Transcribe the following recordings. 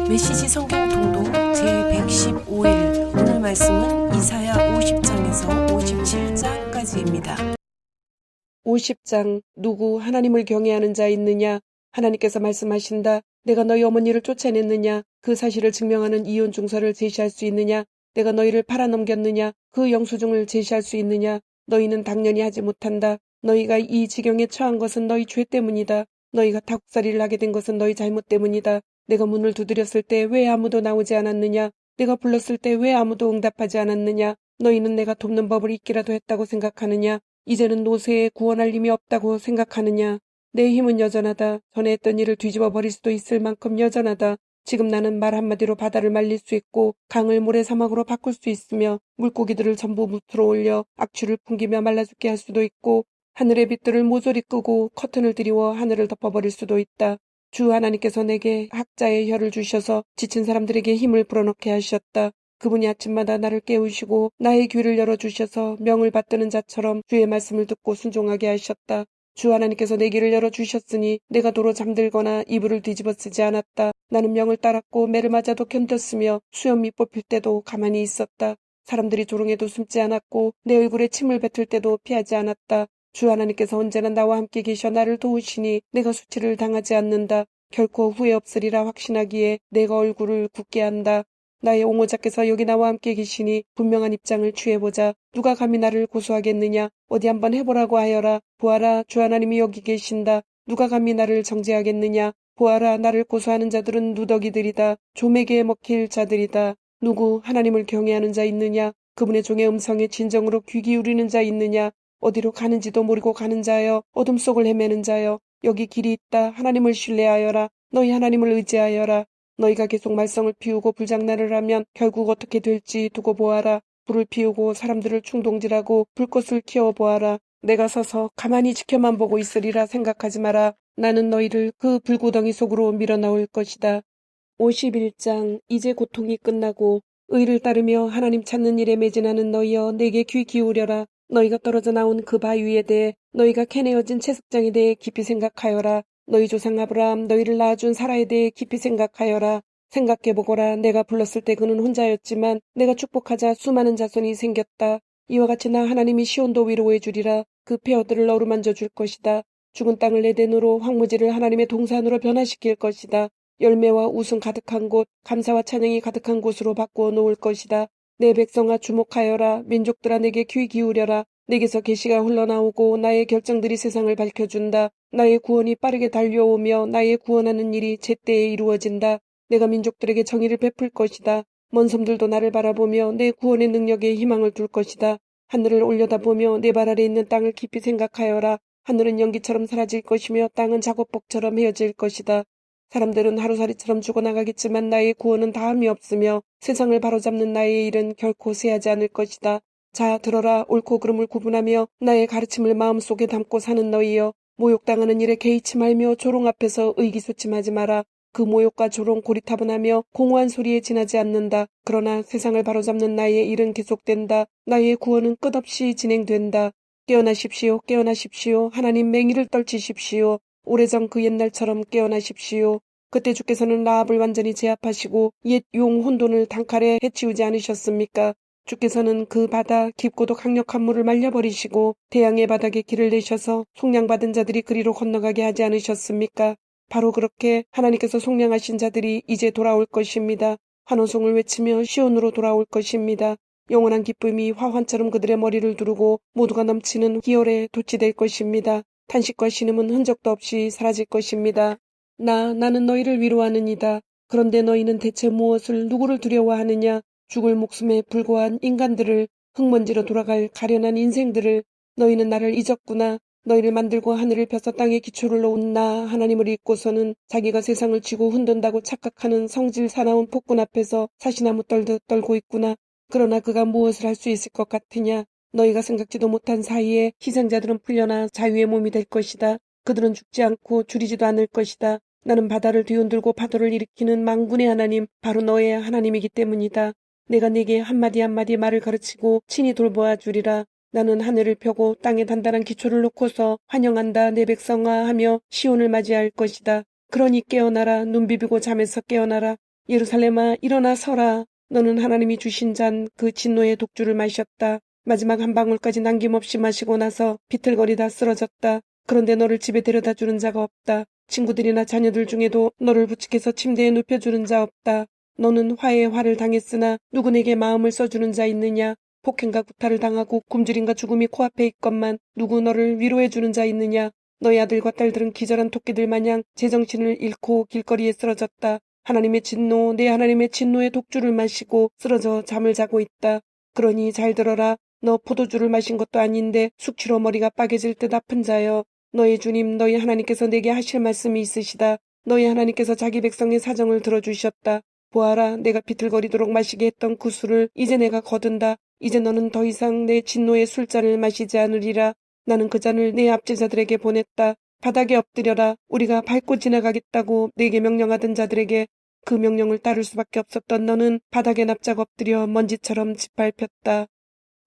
메시지 성경 통독 제115일 오늘 말씀은 이사야 50장에서 57장까지입니다. 50장 누구 하나님을 경외하는 자 있느냐? 하나님께서 말씀하신다. 내가 너희 어머니를 쫓아냈느냐? 그 사실을 증명하는 이혼 증서를 제시할 수 있느냐? 내가 너희를 팔아넘겼느냐? 그 영수증을 제시할 수 있느냐? 너희는 당연히 하지 못한다. 너희가 이 지경에 처한 것은 너희 죄 때문이다. 너희가 타국살이를 하게 된 것은 너희 잘못 때문이다. 내가 문을 두드렸을 때 왜 아무도 나오지 않았느냐? 내가 불렀을 때 왜 아무도 응답하지 않았느냐? 너희는 내가 돕는 법을 잊기라도 했다고 생각하느냐? 이제는 노새에 구원할 힘이 없다고 생각하느냐? 내 힘은 여전하다. 전에 했던 일을 뒤집어 버릴 수도 있을 만큼 여전하다. 지금 나는 말 한마디로 바다를 말릴 수 있고 강을 모래 사막으로 바꿀 수 있으며 물고기들을 전부 무트로 올려 악취를 풍기며 말라 죽게 할 수도 있고 하늘의 빛들을 모조리 끄고 커튼을 드리워 하늘을 덮어버릴 수도 있다. 주 하나님께서 내게 학자의 혀를 주셔서 지친 사람들에게 힘을 불어넣게 하셨다. 그분이 아침마다 나를 깨우시고 나의 귀를 열어주셔서 명을 받드는 자처럼 주의 말씀을 듣고 순종하게 하셨다. 주 하나님께서 내 귀를 열어주셨으니 내가 도로 잠들거나 이불을 뒤집어 쓰지 않았다. 나는 명을 따랐고 매를 맞아도 견뎠으며 수염이 뽑힐 때도 가만히 있었다. 사람들이 조롱해도 숨지 않았고 내 얼굴에 침을 뱉을 때도 피하지 않았다. 주 하나님께서 언제나 나와 함께 계셔 나를 도우시니 내가 수치를 당하지 않는다. 결코 후회 없으리라 확신하기에 내가 얼굴을 굳게 한다. 나의 옹호자께서 여기 나와 함께 계시니 분명한 입장을 취해보자. 누가 감히 나를 고소하겠느냐? 어디 한번 해보라고 하여라. 보아라, 주 하나님이 여기 계신다. 누가 감히 나를 정죄하겠느냐? 보아라, 나를 고소하는 자들은 누더기들이다. 조매개에 먹힐 자들이다. 누구 하나님을 경외하는 자 있느냐? 그분의 종의 음성에 진정으로 귀 기울이는 자 있느냐? 어디로 가는지도 모르고 가는 자여, 어둠 속을 헤매는 자여, 여기 길이 있다. 하나님을 신뢰하여라. 너희 하나님을 의지하여라. 너희가 계속 말썽을 피우고 불장난을 하면 결국 어떻게 될지 두고 보아라. 불을 피우고 사람들을 충동질하고 불꽃을 키워보아라. 내가 서서 가만히 지켜만 보고 있으리라 생각하지 마라. 나는 너희를 그 불구덩이 속으로 밀어넣을 것이다. 51장 이제 고통이 끝나고 의를 따르며 하나님 찾는 일에 매진하는 너희여 내게 귀 기울여라. 너희가 떨어져 나온 그 바위에 대해 너희가 캐내어진 채석장에 대해 깊이 생각하여라. 너희 조상 아브라함 너희를 낳아준 사라에 대해 깊이 생각하여라. 생각해보거라. 내가 불렀을 때 그는 혼자였지만 내가 축복하자 수많은 자손이 생겼다. 이와 같이 나 하나님이 시온도 위로해 주리라. 그 폐허들을 어루만져 줄 것이다. 죽은 땅을 에덴으로 황무지를 하나님의 동산으로 변화시킬 것이다. 열매와 웃음 가득한 곳, 감사와 찬양이 가득한 곳으로 바꾸어 놓을 것이다. 내 백성아 주목하여라. 민족들아 내게 귀 기울여라. 내게서 계시가 흘러나오고 나의 결정들이 세상을 밝혀준다. 나의 구원이 빠르게 달려오며 나의 구원하는 일이 제때에 이루어진다. 내가 민족들에게 정의를 베풀 것이다. 먼 섬들도 나를 바라보며 내 구원의 능력에 희망을 둘 것이다. 하늘을 올려다보며 내 발 아래 있는 땅을 깊이 생각하여라. 하늘은 연기처럼 사라질 것이며 땅은 작업복처럼 헤어질 것이다. 사람들은 하루살이처럼 죽어나가겠지만 나의 구원은 다함이 없으며 세상을 바로잡는 나의 일은 결코 쇠하지 않을 것이다. 자 들어라. 옳고 그름을 구분하며 나의 가르침을 마음속에 담고 사는 너희여. 모욕당하는 일에 개의치 말며 조롱 앞에서 의기소침하지 마라. 그 모욕과 조롱 고리타분하며 공허한 소리에 지나지 않는다. 그러나 세상을 바로잡는 나의 일은 계속된다. 나의 구원은 끝없이 진행된다. 깨어나십시오. 깨어나십시오. 하나님 맹위를 떨치십시오. 오래전 그 옛날처럼 깨어나십시오. 그때 주께서는 라합을 완전히 제압하시고 옛 용 혼돈을 단칼에 해치우지 않으셨습니까? 주께서는 그 바다 깊고도 강력한 물을 말려버리시고 대양의 바닥에 길을 내셔서 속량받은 자들이 그리로 건너가게 하지 않으셨습니까? 바로 그렇게 하나님께서 속량하신 자들이 이제 돌아올 것입니다. 환호성을 외치며 시온으로 돌아올 것입니다. 영원한 기쁨이 화환처럼 그들의 머리를 두르고 모두가 넘치는 희열에 도취될 것입니다. 탄식과 신음은 흔적도 없이 사라질 것입니다. 나는 너희를 위로하느니다. 그런데 너희는 대체 무엇을 누구를 두려워하느냐? 죽을 목숨에 불과한 인간들을, 흙먼지로 돌아갈 가련한 인생들을. 너희는 나를 잊었구나. 너희를 만들고 하늘을 펴서 땅에 기초를 놓은 나 하나님을 잊고서는 자기가 세상을 쥐고 흔든다고 착각하는 성질 사나운 폭군 앞에서 사시나무 떨듯 떨고 있구나. 그러나 그가 무엇을 할 수 있을 것 같으냐? 너희가 생각지도 못한 사이에 희생자들은 풀려나 자유의 몸이 될 것이다. 그들은 죽지 않고 줄이지도 않을 것이다. 나는 바다를 뒤흔들고 파도를 일으키는 망군의 하나님, 바로 너의 하나님이기 때문이다. 내가 네게 한마디 한마디 말을 가르치고 친히 돌보아 주리라. 나는 하늘을 펴고 땅에 단단한 기초를 놓고서 환영한다 내 백성아 하며 시온을 맞이할 것이다. 그러니 깨어나라. 눈 비비고 잠에서 깨어나라. 예루살렘아 일어나 서라. 너는 하나님이 주신 잔 그 진노의 독주를 마셨다. 마지막 한 방울까지 남김없이 마시고 나서 비틀거리다 쓰러졌다. 그런데 너를 집에 데려다 주는 자가 없다. 친구들이나 자녀들 중에도 너를 부축해서 침대에 눕혀주는 자 없다. 너는 화에 화를 당했으나 누구 내게 마음을 써주는 자 있느냐? 폭행과 구타를 당하고 굶주림과 죽음이 코앞에 있건만 누구 너를 위로해주는 자 있느냐? 너희 아들과 딸들은 기절한 토끼들 마냥 제정신을 잃고 길거리에 쓰러졌다. 하나님의 진노, 내 하나님의 진노의 독주를 마시고 쓰러져 잠을 자고 있다. 그러니 잘 들어라. 너 포도주를 마신 것도 아닌데 숙취로 머리가 빠개질 듯 아픈 자여. 너희 주님, 너희 하나님께서 내게 하실 말씀이 있으시다. 너희 하나님께서 자기 백성의 사정을 들어주셨다. 보아라, 내가 비틀거리도록 마시게 했던 그 술을 이제 내가 거둔다. 이제 너는 더 이상 내 진노의 술잔을 마시지 않으리라. 나는 그 잔을 내 압제자들에게 보냈다. 바닥에 엎드려라. 우리가 밟고 지나가겠다고 내게 명령하던 자들에게 그 명령을 따를 수밖에 없었던 너는 바닥에 납작 엎드려 먼지처럼 짓밟혔다.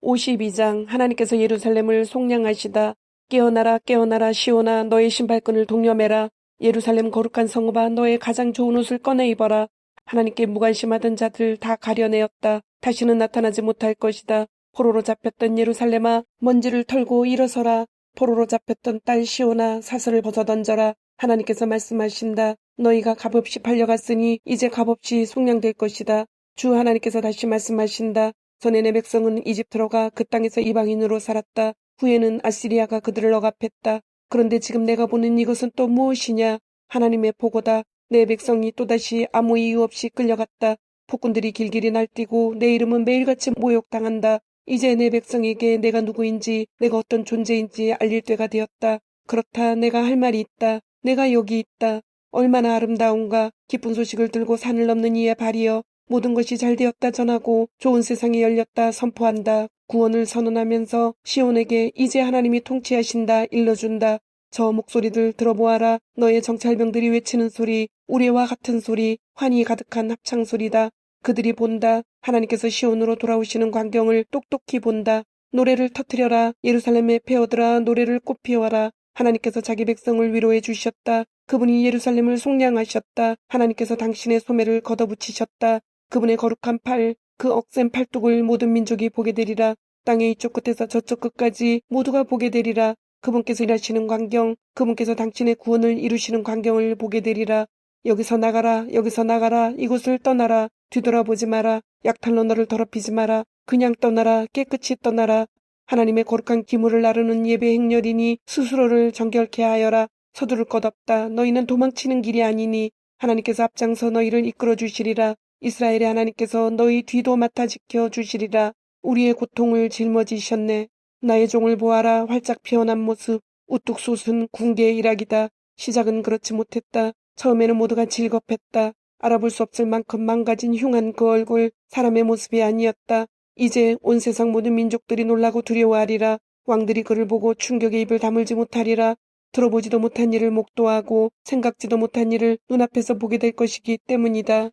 52장 하나님께서 예루살렘을 속량하시다. 깨어나라 깨어나라 시온아 너의 신발끈을 동여매라. 예루살렘 거룩한 성읍아 너의 가장 좋은 옷을 꺼내 입어라. 하나님께 무관심하던 자들 다 가려내었다. 다시는 나타나지 못할 것이다. 포로로 잡혔던 예루살렘아 먼지를 털고 일어서라. 포로로 잡혔던 딸 시온아 사슬을 벗어던져라. 하나님께서 말씀하신다. 너희가 값없이 팔려갔으니 이제 값없이 속량될 것이다. 주 하나님께서 다시 말씀하신다. 전에 내 백성은 이집트로가 그 땅에서 이방인으로 살았다. 후에는 아시리아가 그들을 억압했다. 그런데 지금 내가 보는 이것은 또 무엇이냐? 하나님의 보고다. 내 백성이 또다시 아무 이유 없이 끌려갔다. 폭군들이 길길이 날뛰고 내 이름은 매일같이 모욕당한다. 이제 내 백성에게 내가 누구인지 내가 어떤 존재인지 알릴 때가 되었다. 그렇다 내가 할 말이 있다. 내가 여기 있다. 얼마나 아름다운가. 기쁜 소식을 들고 산을 넘는 이의 발이여. 모든 것이 잘 되었다 전하고 좋은 세상이 열렸다 선포한다. 구원을 선언하면서 시온에게 이제 하나님이 통치하신다 일러준다. 저 목소리들 들어보아라. 너의 정찰병들이 외치는 소리, 우레와 같은 소리, 환희 가득한 합창소리다. 그들이 본다. 하나님께서 시온으로 돌아오시는 광경을 똑똑히 본다. 노래를 터뜨려라. 예루살렘의 폐허들아 노래를 꽃피워라. 하나님께서 자기 백성을 위로해 주셨다. 그분이 예루살렘을 속량하셨다. 하나님께서 당신의 소매를 걷어붙이셨다. 그분의 거룩한 팔, 그 억센 팔뚝을 모든 민족이 보게 되리라. 땅의 이쪽 끝에서 저쪽 끝까지 모두가 보게 되리라. 그분께서 일하시는 광경, 그분께서 당신의 구원을 이루시는 광경을 보게 되리라. 여기서 나가라, 여기서 나가라, 이곳을 떠나라. 뒤돌아보지 마라. 약탈로 너를 더럽히지 마라. 그냥 떠나라, 깨끗이 떠나라. 하나님의 거룩한 기물을 나르는 예배 행렬이니 스스로를 정결케 하여라. 서두를 것 없다. 너희는 도망치는 길이 아니니 하나님께서 앞장서 너희를 이끌어 주시리라. 이스라엘의 하나님께서 너희 뒤도 맡아 지켜 주시리라. 우리의 고통을 짊어지셨네. 나의 종을 보아라. 활짝 피어난 모습. 우뚝 솟은 궁계의 일학이다. 시작은 그렇지 못했다. 처음에는 모두가 질겁했다. 알아볼 수 없을 만큼 망가진 흉한 그 얼굴, 사람의 모습이 아니었다. 이제 온 세상 모든 민족들이 놀라고 두려워하리라. 왕들이 그를 보고 충격의 입을 다물지 못하리라. 들어보지도 못한 일을 목도하고 생각지도 못한 일을 눈앞에서 보게 될 것이기 때문이다.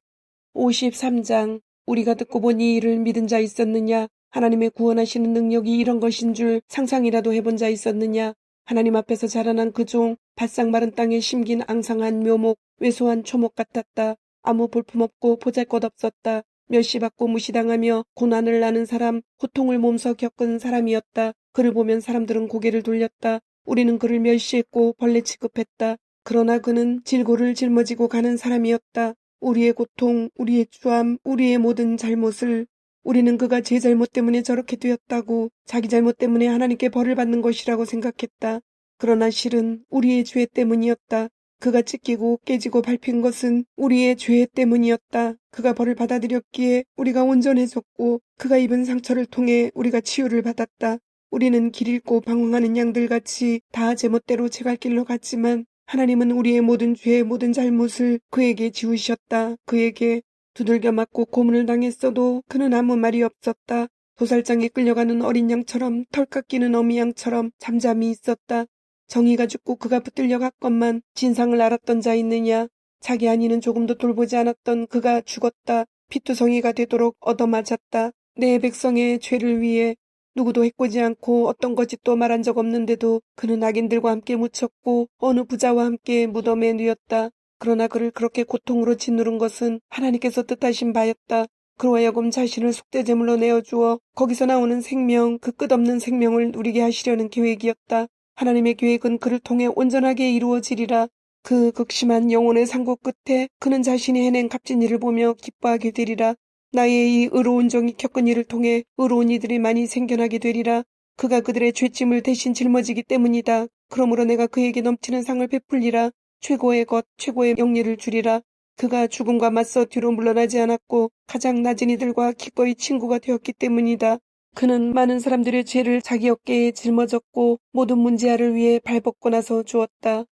53장 우리가 듣고 보니 이를 믿은 자 있었느냐? 하나님의 구원하시는 능력이 이런 것인 줄 상상이라도 해본 자 있었느냐? 하나님 앞에서 자라난 그 종, 바싹 마른 땅에 심긴 앙상한 묘목, 왜소한 초목 같았다. 아무 볼품없고 보잘것없었다. 멸시받고 무시당하며 고난을 나는 사람, 고통을 몸소 겪은 사람이었다. 그를 보면 사람들은 고개를 돌렸다. 우리는 그를 멸시했고 벌레 취급했다. 그러나 그는 질고를 짊어지고 가는 사람이었다. 우리의 고통, 우리의 추함, 우리의 모든 잘못을 우리는 그가 제 잘못 때문에 저렇게 되었다고 자기 잘못 때문에 하나님께 벌을 받는 것이라고 생각했다. 그러나 실은 우리의 죄 때문이었다. 그가 찢기고 깨지고 밟힌 것은 우리의 죄 때문이었다. 그가 벌을 받아들였기에 우리가 온전해졌고 그가 입은 상처를 통해 우리가 치유를 받았다. 우리는 길 잃고 방황하는 양들같이 다 제멋대로 제갈 길로 갔지만 하나님은 우리의 모든 죄, 모든 잘못을 그에게 지우셨다. 그에게 두들겨 맞고 고문을 당했어도 그는 아무 말이 없었다. 도살장에 끌려가는 어린 양처럼 털 깎이는 어미 양처럼 잠잠히 있었다. 정의가 죽고 그가 붙들려 갔건만 진상을 알았던 자 있느냐. 자기 아니는 조금도 돌보지 않았던 그가 죽었다. 피투성이가 되도록 얻어맞았다. 내 백성의 죄를 위해 누구도 해코지 않고 어떤 거짓도 말한 적 없는데도 그는 악인들과 함께 묻혔고 어느 부자와 함께 무덤에 누였다. 그러나 그를 그렇게 고통으로 짓누른 것은 하나님께서 뜻하신 바였다. 그로 하여금 자신을 속죄제물로 내어주어 거기서 나오는 생명, 그 끝없는 생명을 누리게 하시려는 계획이었다. 하나님의 계획은 그를 통해 온전하게 이루어지리라. 그 극심한 영혼의 상고 끝에 그는 자신이 해낸 값진 일을 보며 기뻐하게 되리라. 나의 이 의로운 종이 겪은 일을 통해 의로운 이들이 많이 생겨나게 되리라. 그가 그들의 죄짐을 대신 짊어지기 때문이다. 그러므로 내가 그에게 넘치는 상을 베풀리라. 최고의 것, 최고의 영예를 주리라. 그가 죽음과 맞서 뒤로 물러나지 않았고 가장 낮은 이들과 기꺼이 친구가 되었기 때문이다. 그는 많은 사람들의 죄를 자기 어깨에 짊어졌고 모든 문제아를 위해 발벗고 나서 주었다.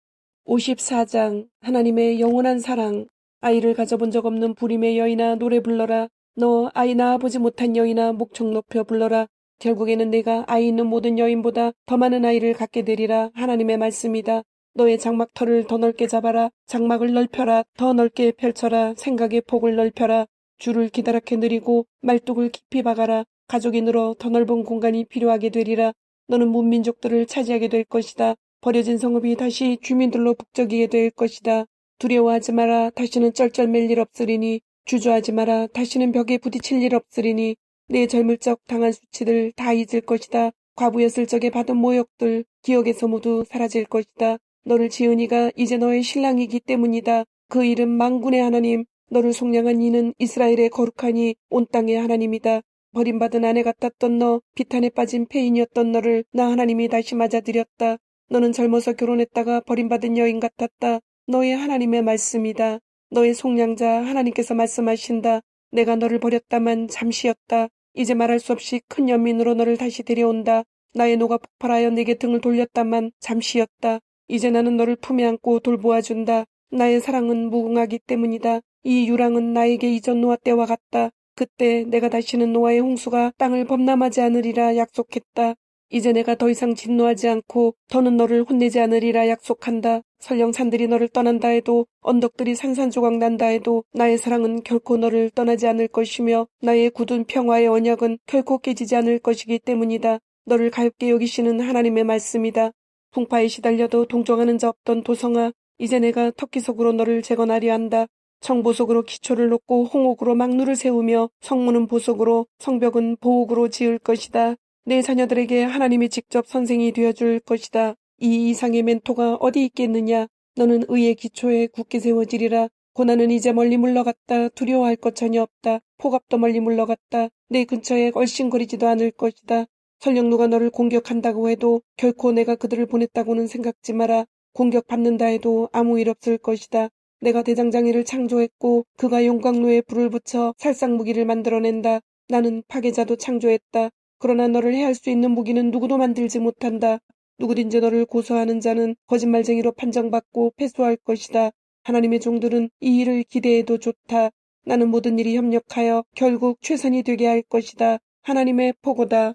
54장 하나님의 영원한 사랑. 아이를 가져본 적 없는 불임의 여인아 노래 불러라. 너 아이 낳아보지 못한 여인아 목청 높여 불러라. 결국에는 내가 아이 있는 모든 여인보다 더 많은 아이를 갖게 되리라. 하나님의 말씀이다. 너의 장막터를 더 넓게 잡아라. 장막을 넓혀라. 더 넓게 펼쳐라. 생각의 폭을 넓혀라. 줄을 기다랗게 느리고 말뚝을 깊이 박아라. 가족이 늘어 더 넓은 공간이 필요하게 되리라. 너는 문민족들을 차지하게 될 것이다. 버려진 성읍이 다시 주민들로 북적이게 될 것이다. 두려워하지 마라. 다시는 쩔쩔맬 일 없으리니. 주저하지 마라. 다시는 벽에 부딪힐 일 없으리니. 내 젊을 적 당한 수치들 다 잊을 것이다. 과부였을 적에 받은 모욕들 기억에서 모두 사라질 것이다. 너를 지은 이가 이제 너의 신랑이기 때문이다. 그 이름 만군의 하나님, 너를 속량한 이는 이스라엘의 거룩하니 온 땅의 하나님이다. 버림받은 아내 같았던 너, 비탄에 빠진 폐인이었던 너를 나 하나님이 다시 맞아들였다. 너는 젊어서 결혼했다가 버림받은 여인 같았다. 너의 하나님의 말씀이다. 너의 속량자 하나님께서 말씀하신다. 내가 너를 버렸다만 잠시였다. 이제 말할 수 없이 큰 연민으로 너를 다시 데려온다. 나의 노가 폭발하여 내게 등을 돌렸다만 잠시였다. 이제 나는 너를 품에 안고 돌보아준다. 나의 사랑은 무궁하기 때문이다. 이 유랑은 나에게 이전 노아 때와 같다. 그때 내가 다시는 노아의 홍수가 땅을 범람하지 않으리라 약속했다. 이제 내가 더 이상 진노하지 않고 더는 너를 혼내지 않으리라 약속한다. 설령 산들이 너를 떠난다 해도 언덕들이 산산조각 난다 해도 나의 사랑은 결코 너를 떠나지 않을 것이며 나의 굳은 평화의 언약은 결코 깨지지 않을 것이기 때문이다. 너를 가엾게 여기시는 하나님의 말씀이다. 풍파에 시달려도 동정하는 자 없던 도성아, 이제 내가 터키석으로 너를 재건하려 한다. 청보석으로 기초를 놓고 홍옥으로 막루를 세우며 성문은 보석으로 성벽은 보옥으로 지을 것이다. 내 자녀들에게 하나님이 직접 선생이 되어줄 것이다. 이 이상의 멘토가 어디 있겠느냐. 너는 의의 기초에 굳게 세워지리라. 고난은 이제 멀리 물러갔다. 두려워할 것 전혀 없다. 폭압도 멀리 물러갔다. 내 근처에 얼씬거리지도 않을 것이다. 설령 누가 너를 공격한다고 해도 결코 내가 그들을 보냈다고는 생각지 마라. 공격받는다 해도 아무 일 없을 것이다. 내가 대장장이를 창조했고 그가 용광로에 불을 붙여 살상무기를 만들어낸다. 나는 파괴자도 창조했다. 그러나 너를 해할 수 있는 무기는 누구도 만들지 못한다. 누구든지 너를 고소하는 자는 거짓말쟁이로 판정받고 패소할 것이다. 하나님의 종들은 이 일을 기대해도 좋다. 나는 모든 일이 협력하여 결국 최선이 되게 할 것이다. 하나님의 포고다.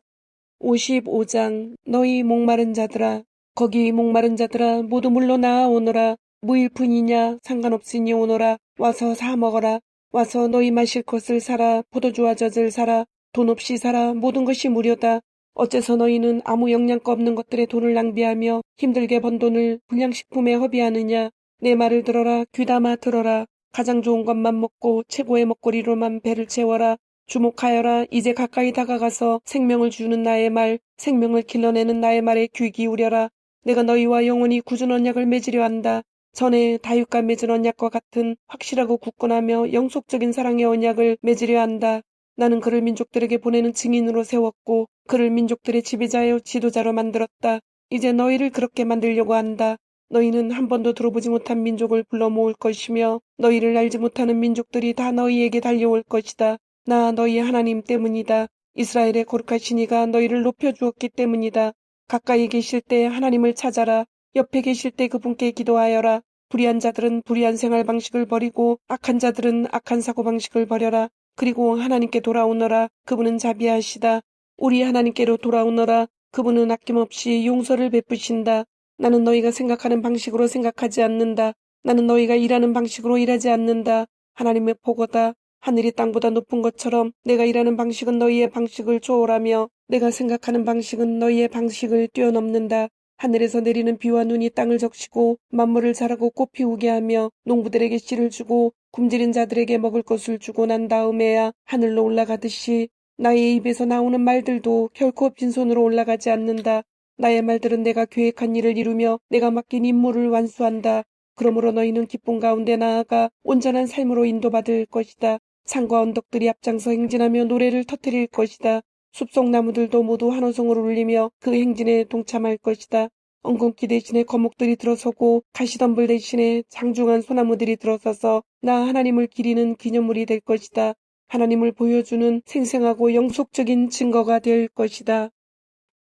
55장 너희 목마른 자들아 거기 목마른 자들아 모두 물러나아 오너라. 무일푼이냐 상관없으니 오너라. 와서 사 먹어라. 와서 너희 마실 것을 사라. 포도주와 젖을 사라. 돈 없이 사라. 모든 것이 무료다. 어째서 너희는 아무 영양가 없는 것들에 돈을 낭비하며 힘들게 번 돈을 불량식품에 허비하느냐. 내 말을 들어라. 귀담아 들어라. 가장 좋은 것만 먹고 최고의 먹거리로만 배를 채워라. 주목하여라. 이제 가까이 다가가서 생명을 주는 나의 말, 생명을 길러내는 나의 말에 귀 기울여라. 내가 너희와 영원히 굳은 언약을 맺으려 한다. 전에 다윗과 맺은 언약과 같은 확실하고 굳건하며 영속적인 사랑의 언약을 맺으려 한다. 나는 그를 민족들에게 보내는 증인으로 세웠고 그를 민족들의 지배자여 지도자로 만들었다. 이제 너희를 그렇게 만들려고 한다. 너희는 한 번도 들어보지 못한 민족을 불러 모을 것이며 너희를 알지 못하는 민족들이 다 너희에게 달려올 것이다. 나 너희 하나님 때문이다. 이스라엘의 거룩하신 이가 너희를 높여주었기 때문이다. 가까이 계실 때 하나님을 찾아라. 옆에 계실 때 그분께 기도하여라. 불의한 자들은 불의한 생활 방식을 버리고 악한 자들은 악한 사고 방식을 버려라. 그리고 하나님께 돌아오너라. 그분은 자비하시다. 우리 하나님께로 돌아오너라. 그분은 아낌없이 용서를 베푸신다. 나는 너희가 생각하는 방식으로 생각하지 않는다. 나는 너희가 일하는 방식으로 일하지 않는다. 하나님의 보고다. 하늘이 땅보다 높은 것처럼 내가 일하는 방식은 너희의 방식을 초월하며 내가 생각하는 방식은 너희의 방식을 뛰어넘는다. 하늘에서 내리는 비와 눈이 땅을 적시고 만물을 자라고 꽃 피우게 하며 농부들에게 씨를 주고 굶주린 자들에게 먹을 것을 주고 난 다음에야 하늘로 올라가듯이 나의 입에서 나오는 말들도 결코 빈손으로 올라가지 않는다. 나의 말들은 내가 계획한 일을 이루며 내가 맡긴 임무를 완수한다. 그러므로 너희는 기쁨 가운데 나아가 온전한 삶으로 인도받을 것이다. 산과 언덕들이 앞장서 행진하며 노래를 터뜨릴 것이다. 숲속 나무들도 모두 환호성을 울리며 그 행진에 동참할 것이다. 엉겅퀴 대신에 거목들이 들어서고 가시덤불 대신에 장중한 소나무들이 들어서서 나 하나님을 기리는 기념물이 될 것이다. 하나님을 보여주는 생생하고 영속적인 증거가 될 것이다.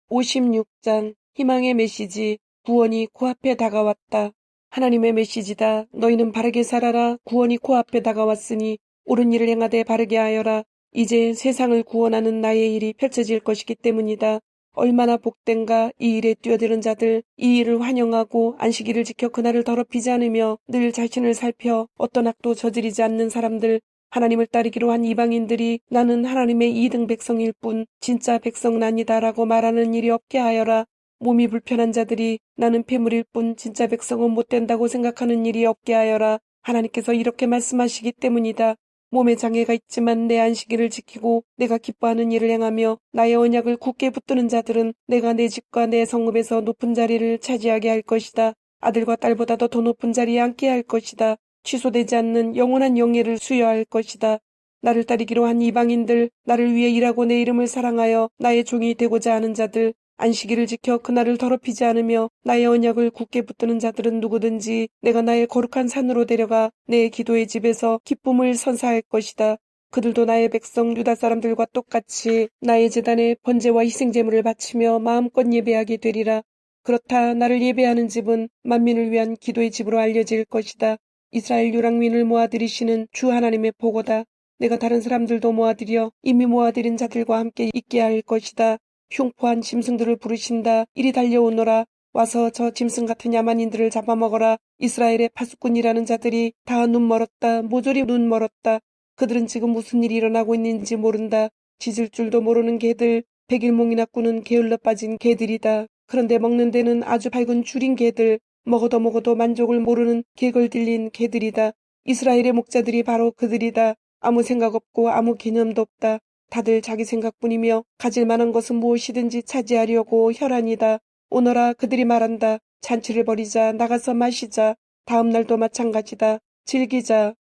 56장 희망의 메시지 구원이 코앞에 다가왔다. 하나님의 메시지다. 너희는 바르게 살아라. 구원이 코앞에 다가왔으니 옳은 일을 행하되 바르게 하여라. 이제 세상을 구원하는 나의 일이 펼쳐질 것이기 때문이다. 얼마나 복된가. 이 일에 뛰어드는 자들, 이 일을 환영하고 안식일을 지켜 그날을 더럽히지 않으며 늘 자신을 살펴 어떤 악도 저지르지 않는 사람들, 하나님을 따르기로 한 이방인들이 나는 하나님의 2등 백성일 뿐 진짜 백성은 아니다라고 말하는 일이 없게 하여라. 몸이 불편한 자들이 나는 폐물일 뿐 진짜 백성은 못된다고 생각하는 일이 없게 하여라. 하나님께서 이렇게 말씀하시기 때문이다. 몸에 장애가 있지만 내 안식일을 지키고 내가 기뻐하는 일을 행하며 나의 언약을 굳게 붙드는 자들은 내가 내 집과 내 성읍에서 높은 자리를 차지하게 할 것이다. 아들과 딸보다도 더 높은 자리에 앉게 할 것이다. 취소되지 않는 영원한 영예를 수여할 것이다. 나를 따르기로 한 이방인들, 나를 위해 일하고 내 이름을 사랑하여 나의 종이 되고자 하는 자들, 안식일을 지켜 그날을 더럽히지 않으며 나의 언약을 굳게 붙드는 자들은 누구든지 내가 나의 거룩한 산으로 데려가 내 기도의 집에서 기쁨을 선사할 것이다. 그들도 나의 백성 유다 사람들과 똑같이 나의 제단에 번제와 희생제물을 바치며 마음껏 예배하게 되리라. 그렇다. 나를 예배하는 집은 만민을 위한 기도의 집으로 알려질 것이다. 이스라엘 유랑민을 모아들이시는 주 하나님의 보고다. 내가 다른 사람들도 모아들여 이미 모아들인 자들과 함께 있게 할 것이다. 흉포한 짐승들을 부르신다. 이리 달려오너라. 와서 저 짐승 같은 야만인들을 잡아먹어라. 이스라엘의 파수꾼이라는 자들이 다 눈 멀었다. 모조리 눈 멀었다. 그들은 지금 무슨 일이 일어나고 있는지 모른다. 짖을 줄도 모르는 개들, 백일몽이나 꾸는 게을러 빠진 개들이다. 그런데 먹는 데는 아주 밝은 줄인 개들, 먹어도 만족을 모르는 개걸 들린 개들이다. 이스라엘의 목자들이 바로 그들이다. 아무 생각 없고 아무 개념도 없다. 다들 자기 생각뿐이며 가질 만한 것은 무엇이든지 차지하려고 혈안이다. 오너라 그들이 말한다. 잔치를 벌이자. 나가서 마시자. 다음 날도 마찬가지다. 즐기자.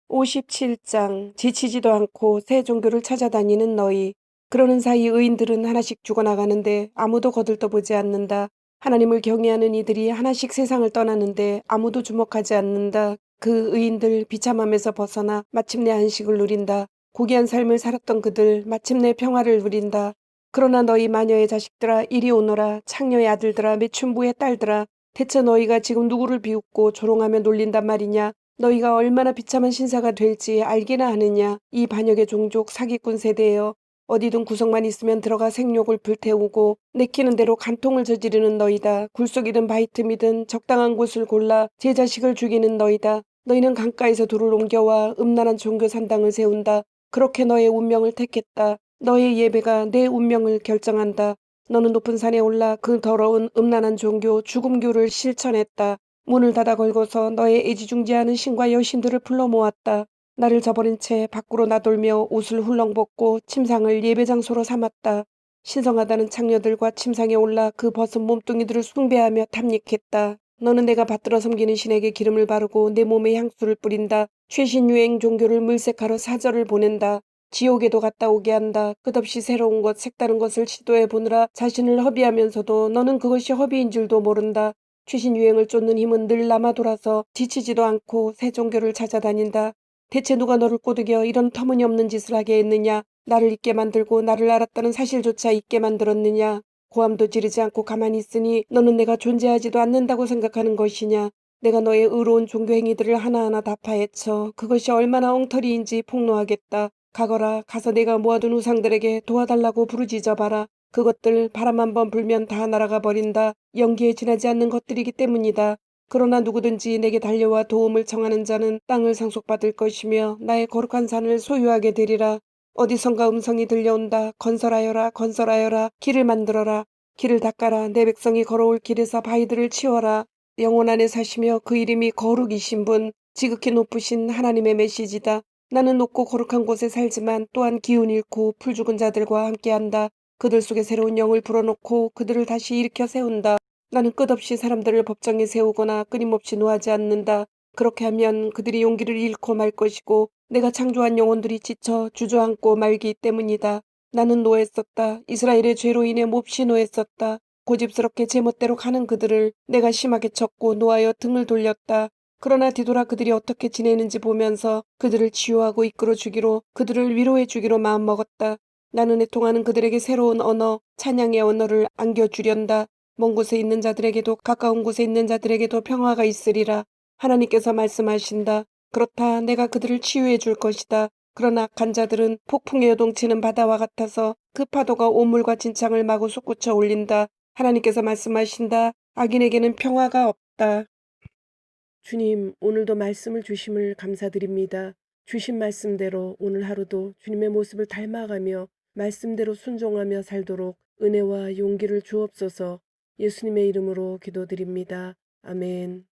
57장 지치지도 않고 새 종교를 찾아다니는 너희. 그러는 사이 의인들은 하나씩 죽어나가는데 아무도 거들떠보지 않는다. 하나님을 경외하는 이들이 하나씩 세상을 떠나는데 아무도 주목하지 않는다. 그 의인들 비참함에서 벗어나 마침내 안식을 누린다. 고귀한 삶을 살았던 그들 마침내 평화를 누린다. 그러나 너희 마녀의 자식들아 이리 오너라. 창녀의 아들들아 매춘부의 딸들아. 대체 너희가 지금 누구를 비웃고 조롱하며 놀린단 말이냐. 너희가 얼마나 비참한 신사가 될지 알기나 하느냐. 이 반역의 종족 사기꾼 세대여. 어디든 구석만 있으면 들어가 생욕을 불태우고 내키는 대로 간통을 저지르는 너희다. 굴속이든 바위틈이든 적당한 곳을 골라 제 자식을 죽이는 너희다. 너희는 강가에서 돌을 옮겨와 음란한 종교 산당을 세운다. 그렇게 너의 운명을 택했다. 너의 예배가 내 운명을 결정한다. 너는 높은 산에 올라 그 더러운 음란한 종교 죽음교를 실천했다. 문을 닫아 걸고서 너의 애지중지하는 신과 여신들을 불러 모았다. 나를 저버린 채 밖으로 나돌며 옷을 훌렁 벗고 침상을 예배장소로 삼았다. 신성하다는 창녀들과 침상에 올라 그 벗은 몸뚱이들을 숭배하며 탐닉했다. 너는 내가 받들어 섬기는 신에게 기름을 바르고 내 몸에 향수를 뿌린다. 최신 유행 종교를 물색하러 사절을 보낸다. 지옥에도 갔다 오게 한다. 끝없이 새로운 것, 색다른 것을 시도해 보느라 자신을 허비하면서도 너는 그것이 허비인 줄도 모른다. 최신 유행을 쫓는 힘은 늘 남아 돌아서 지치지도 않고 새 종교를 찾아다닌다. 대체 누가 너를 꼬드겨 이런 터무니없는 짓을 하게 했느냐. 나를 잊게 만들고 나를 알았다는 사실조차 잊게 만들었느냐. 고함도 지르지 않고 가만히 있으니 너는 내가 존재하지도 않는다고 생각하는 것이냐. 내가 너의 의로운 종교 행위들을 하나하나 다 파헤쳐 그것이 얼마나 엉터리인지 폭로하겠다. 가거라. 가서 내가 모아둔 우상들에게 도와달라고 부르짖어봐라. 그것들 바람 한번 불면 다 날아가 버린다. 연기에 지나지 않는 것들이기 때문이다. 그러나 누구든지 내게 달려와 도움을 청하는 자는 땅을 상속받을 것이며 나의 거룩한 산을 소유하게 되리라. 어디선가 음성이 들려온다. 건설하여라. 건설하여라. 길을 만들어라. 길을 닦아라. 내 백성이 걸어올 길에서 바위들을 치워라. 영원 안에 사시며 그 이름이 거룩이신 분, 지극히 높으신 하나님의 메시지다. 나는 높고 거룩한 곳에 살지만 또한 기운 잃고 풀 죽은 자들과 함께한다. 그들 속에 새로운 영을 불어넣고 그들을 다시 일으켜 세운다. 나는 끝없이 사람들을 법정에 세우거나 끊임없이 노하지 않는다. 그렇게 하면 그들이 용기를 잃고 말 것이고 내가 창조한 영혼들이 지쳐 주저앉고 말기 때문이다. 나는 노했었다. 이스라엘의 죄로 인해 몹시 노했었다. 고집스럽게 제멋대로 가는 그들을 내가 심하게 쳤고 노하여 등을 돌렸다. 그러나 뒤돌아 그들이 어떻게 지내는지 보면서 그들을 치유하고 이끌어 주기로, 그들을 위로해 주기로 마음먹었다. 나는 애통하는 그들에게 새로운 언어, 찬양의 언어를 안겨주련다. 먼 곳에 있는 자들에게도 가까운 곳에 있는 자들에게도 평화가 있으리라. 하나님께서 말씀하신다. 그렇다. 내가 그들을 치유해 줄 것이다. 그러나 악한 자들은 폭풍에 요동치는 바다와 같아서 그 파도가 온물과 진창을 마구 솟구쳐 올린다. 하나님께서 말씀하신다. 악인에게는 평화가 없다. 주님, 오늘도 말씀을 주심을 감사드립니다. 주신 말씀대로 오늘 하루도 주님의 모습을 닮아가며 말씀대로 순종하며 살도록 은혜와 용기를 주옵소서. 예수님의 이름으로 기도드립니다. 아멘.